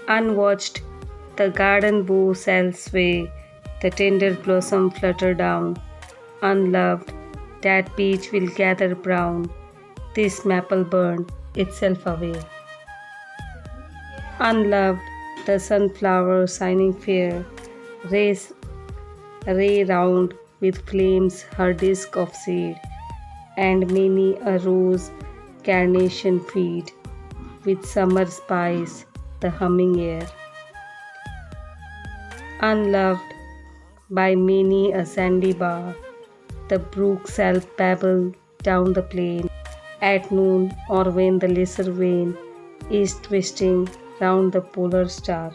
Unwatched, the garden bough shall sway, the tender blossom flutter down. Unloved, that peach will gather brown, this maple burn itself away. Unloved, the sunflower shining fair, rays ray round with flames her disk of seed, and many a rose carnation feed with summer spice the humming air. Unloved by many a sandy bar, the brook shall babble down the plain at noon or when the lesser vein is twisting round the polar star.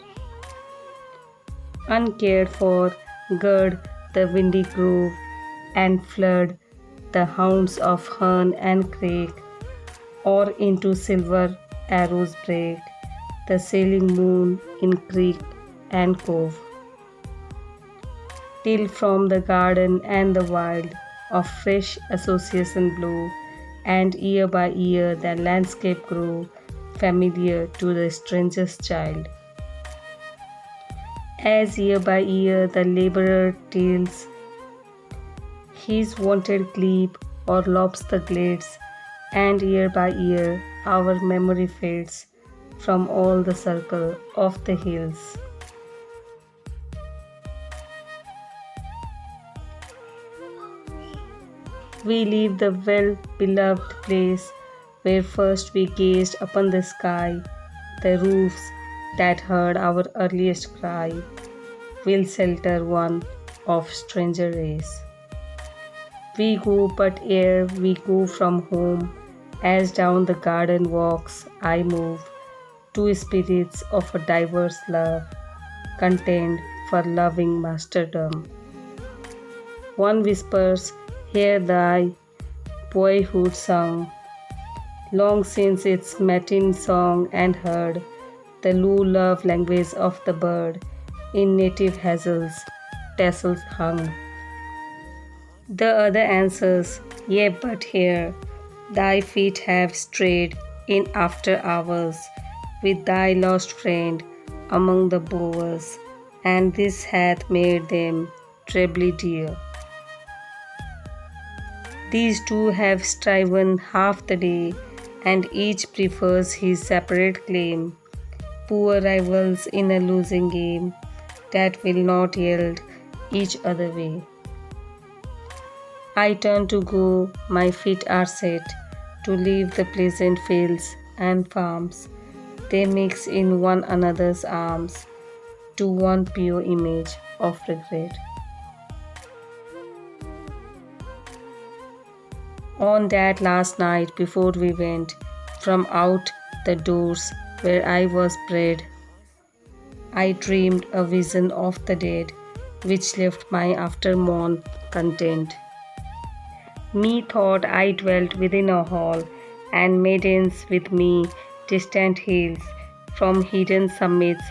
Uncared for, gird the windy grove and flood the haunts of hern and crake, or into silver arrows break the sailing moon in creek and cove. Till from the garden and the wild of fresh association blow, and year by year the landscape grow familiar to the stranger's child. As year by year the laborer tills his wonted glebe or lops the glades, and year by year our memory fades from all the circle of the hills. We leave the well-beloved place where first we gazed upon the sky, the roofs that heard our earliest cry will shelter one of stranger race. We go but ere we go from home, as down the garden walks I move, two spirits of a diverse love, contend for loving masterdom. One whispers, hear thy boyhood sung, long since its matin song and heard the low love language of the bird in native hazels, tassels hung. The other answers, yea but here, thy feet have strayed in after hours with thy lost friend among the bowers, and this hath made them trebly dear. These two have striven half the day, and each prefers his separate claim, poor rivals in a losing game that will not yield each other way. I turn to go, my feet are set to leave the pleasant fields and farms. They mix in one another's arms to one pure image of regret. On that last night before we went from out the doors where I was bred, I dreamed a vision of the dead, which left my aftermorn content. Methought I dwelt within a hall, and maidens with me distant hills, from hidden summits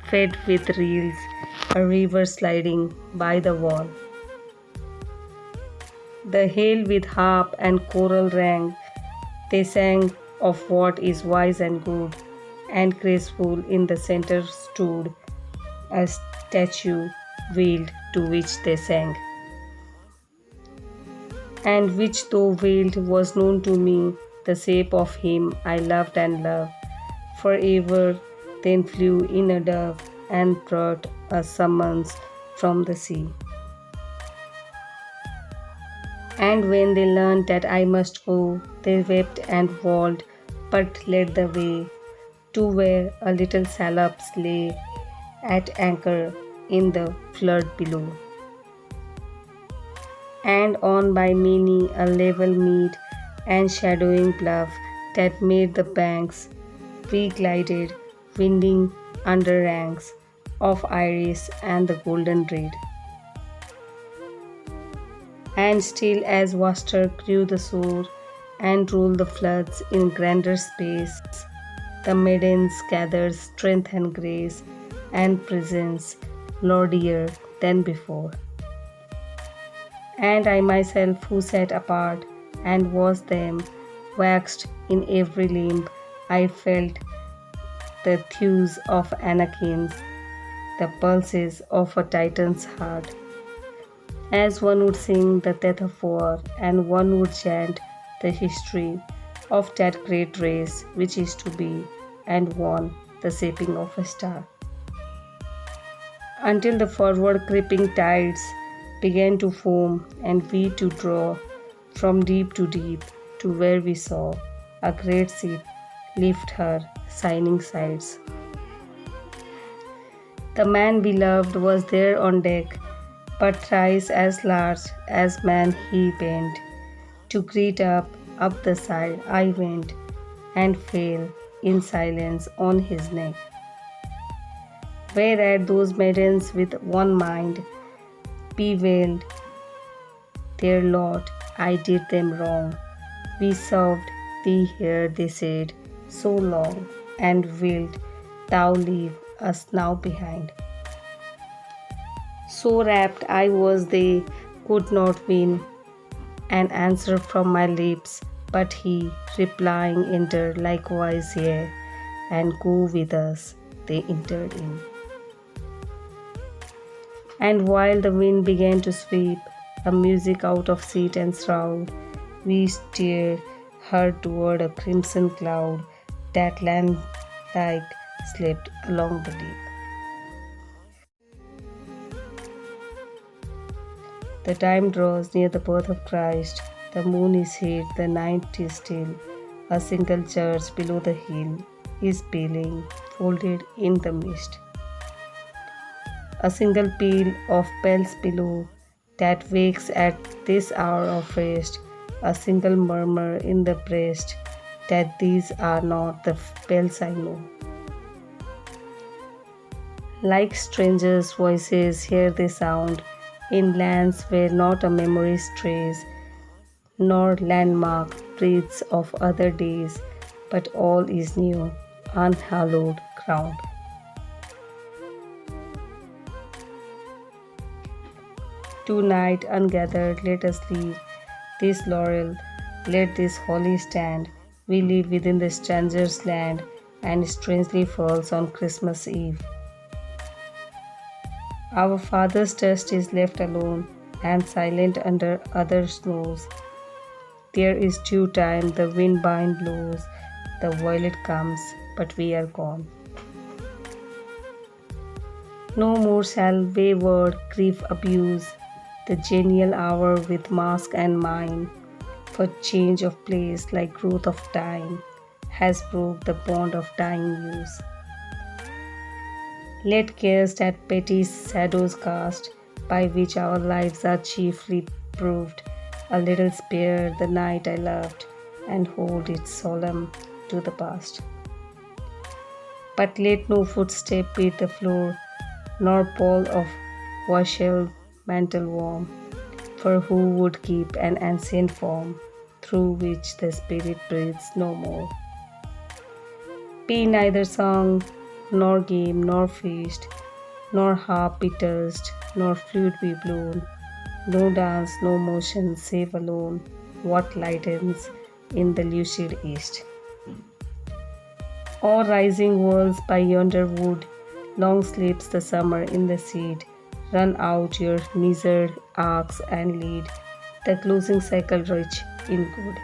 fed with reels, a river sliding by the wall. The hail with harp and choral rang, they sang of what is wise and good, and graceful in the center stood a statue veiled to which they sang, and which though veiled was known to me, the shape of him I loved and love. Forever then flew in a dove and brought a summons from the sea. And when they learned that I must go, they wept and wailed, but led the way to where a little sallops lay at anchor in the flood below. And on by many a level mead and shadowing bluff that made the banks, we glided, winding under ranks of iris and the golden reed. And still as vaster grew the shore and rolled the floods in grander space, the maidens gathered strength and grace and presence lordlier than before. And I myself who sat apart and was them, waxed in every limb, I felt the thews of Anakin's, the pulses of a titan's heart. As one would sing the death of war, and one would chant the history of that great race which is to be, and won the shaping of a star. Until the forward creeping tides began to foam and we to draw from deep to deep to where we saw a great ship lift her shining sides. The man we loved was there on deck, but thrice as large as man he bent. To greet up the side I went, and fell in silence on his neck. Whereat those maidens with one mind bewailed their lot, I did them wrong. We served thee here, they said, so long, and wilt thou leave us now behind? So rapt I was they could not win an answer from my lips, but he, replying, entered likewise here, and go with us, they entered in. And while the wind began to sweep a music out of seat and shroud, we steered her toward a crimson cloud that land-like slipped along the deep. The time draws near the birth of Christ. The moon is hid, the night is still. A single church below the hill is pealing, folded in the mist. A single peal of bells below that wakes at this hour of rest. A single murmur in the breast that these are not the bells I know. Like strangers' voices here they sound, in lands where not a memory strays, nor landmark breathes of other days, but all is new, unhallowed ground. Tonight, ungathered, let us leave this laurel, let this holly stand. We live within the stranger's land, and strangely falls on Christmas Eve. Our father's dust is left alone and silent under other snows. There is due time, the wind bind blows, the violet comes, but we are gone. No more shall wayward grief abuse the genial hour with mask and mine, for change of place like growth of time has broke the bond of dying use. Let cares that petty shadows cast, by which our lives are chiefly proved, a little spare the night I loved, and hold it solemn to the past. But let no footstep beat the floor, nor pall of wassail mantle warm, for who would keep an ancient form, through which the spirit breathes no more? Be neither song, nor game, nor feast, nor harp be touched, nor flute be blown, no dance, no motion, save alone what lightens in the lucid east. O'er rising worlds by yonder wood, long sleeps the summer in the seed. Run out your measured arcs and lead the closing cycle rich in good.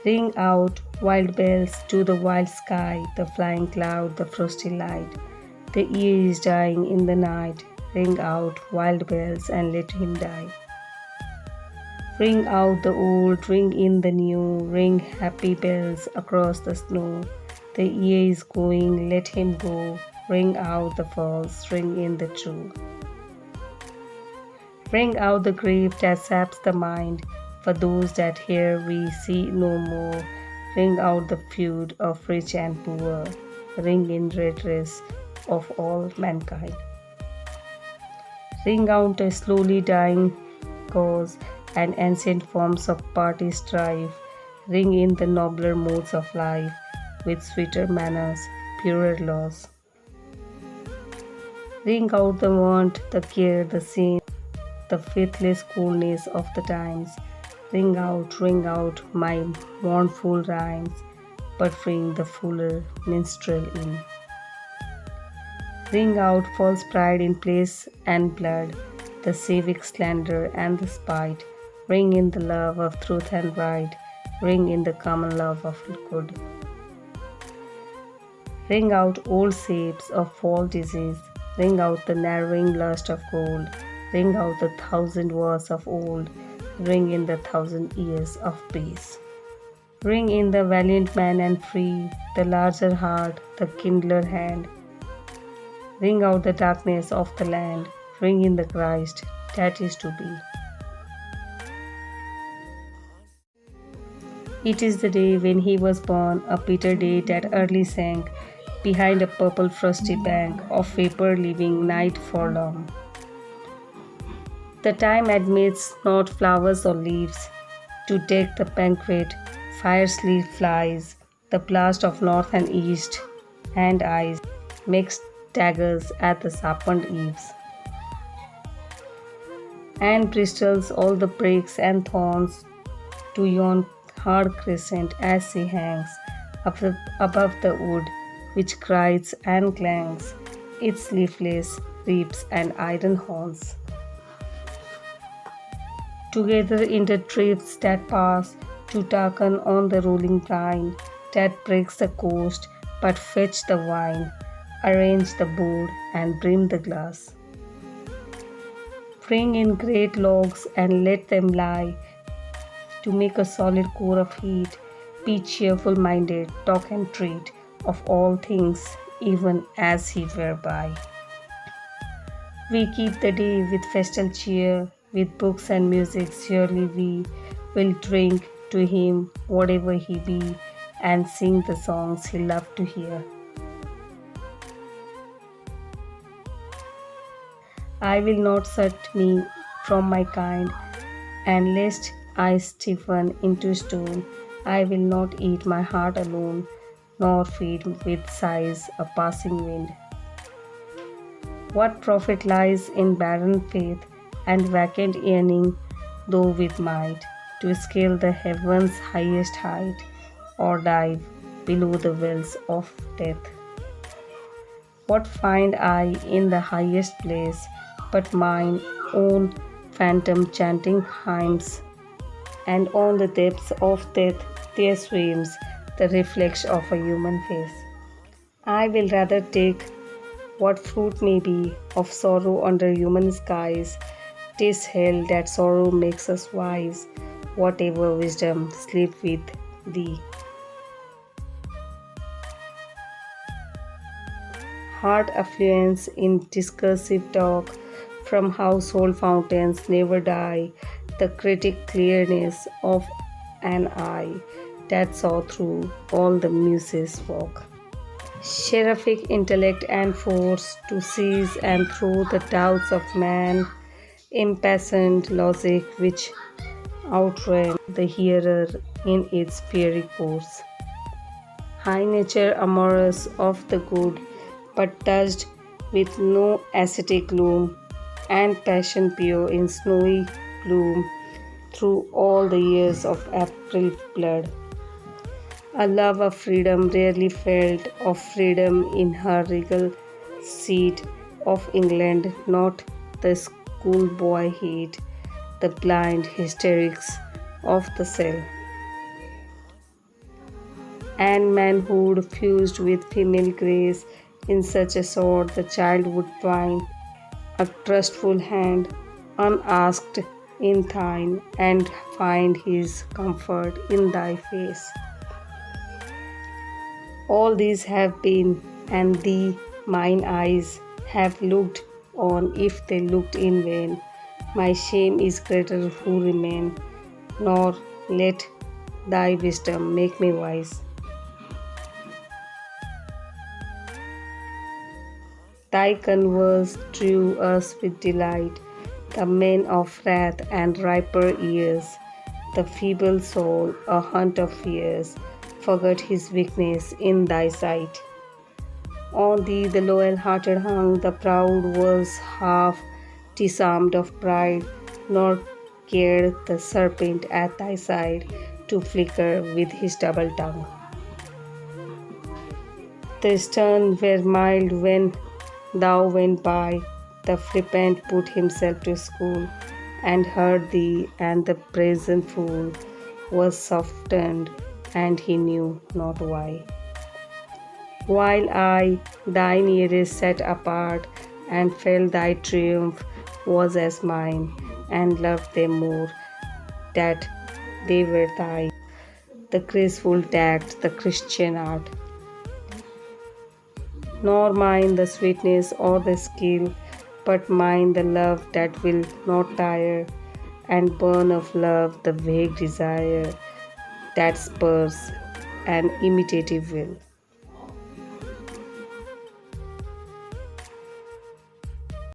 Ring out, wild bells, to the wild sky, the flying cloud, the frosty light. The year is dying in the night. Ring out, wild bells, and let him die. Ring out the old, ring in the new, ring happy bells across the snow. The year is going, let him go. Ring out the false, ring in the true. Ring out the grief that saps the mind, for those that here we see no more. Ring out the feud of rich and poor. Ring in redress of all mankind. Ring out a slowly dying cause and ancient forms of party strife. Ring in the nobler modes of life, with sweeter manners, purer laws. Ring out the want, the care, the sin, the faithless coolness of the times. ring out my mournful rhymes, but bring the fuller minstrel in. Ring out false pride in place and blood, the civic slander and the spite. Ring in the love of truth and right, ring in the common love of good. Ring out old shapes of fall disease, ring out the narrowing lust of gold, ring out the thousand wars of old, ring in the thousand years of peace. Ring in the valiant man and free, the larger heart, the kindler hand. Ring out the darkness of the land, ring in the Christ that is to be. It is the day when he was born, a bitter day that early sank behind a purple frosty bank of vapor leaving night forlorn. The time admits not flowers or leaves to deck the banquet, fiercely flies, the blast of north and east, and eyes makes daggers at the sharpened eaves, and bristles all the brakes and thorns to yon hard crescent as she hangs above the wood, which cries and clangs its leafless ribs and iron horns. Together in the drifts that pass to darken on the rolling brine that breaks the coast, but fetch the wine, arrange the board and brim the glass. Bring in great logs and let them lie to make a solid core of heat. Be cheerful minded, talk and treat of all things, even as he were by. We keep the day with festal cheer, with books and music. Surely we will drink to him, whatever he be, and sing the songs he loved to hear. I will not shut me from my kind, and lest I stiffen into stone, I will not eat my heart alone, nor feed with sighs a passing wind. What profit lies in barren faith and vacant yearning, though with might, to scale the heaven's highest height, or dive below the wells of death? What find I in the highest place but mine own phantom chanting hymns? And on the depths of death there swims the reflection of a human face. I will rather take what fruit may be of sorrow under human skies. 'Tis hell that sorrow makes us wise, whatever wisdom sleep with thee. Heart affluence in discursive talk from household fountains never die, the critic clearness of an eye that saw through all the muses' walk. Seraphic intellect and force to seize and throw the doubts of man, impassioned logic which outran the hearer in its fiery course. High nature amorous of the good, but touched with no ascetic gloom, and passion pure in snowy bloom through all the years of April blood. A love of freedom rarely felt, of freedom in her regal seat of England, not the schoolboy heat, the blind hysterics of the cell. And manhood fused with female grace, in such a sort the child would twine a trustful hand unasked in thine, and find his comfort in thy face. All these have been, and thee mine eyes have looked on, if they looked in vain. My shame is greater who remain, nor let thy wisdom make me wise. Thy converse drew us with delight, the men of wrath and riper years. The feeble soul, a hunt of fears, forgot his weakness in thy sight. On thee the loyal-hearted hung, the proud was half disarmed of pride, nor cared the serpent at thy side to flicker with his double tongue. The stern were mild when thou went by, the flippant put himself to school, and heard thee, and the brazen fool was softened, and he knew not why. While I, thy nearest, sat apart, and felt thy triumph was as mine, and loved them more, that they were thine. The graceful tact, the Christian art, nor mine the sweetness or the skill, but mine the love that will not tire, and burn of love the vague desire that spurs an imitative will.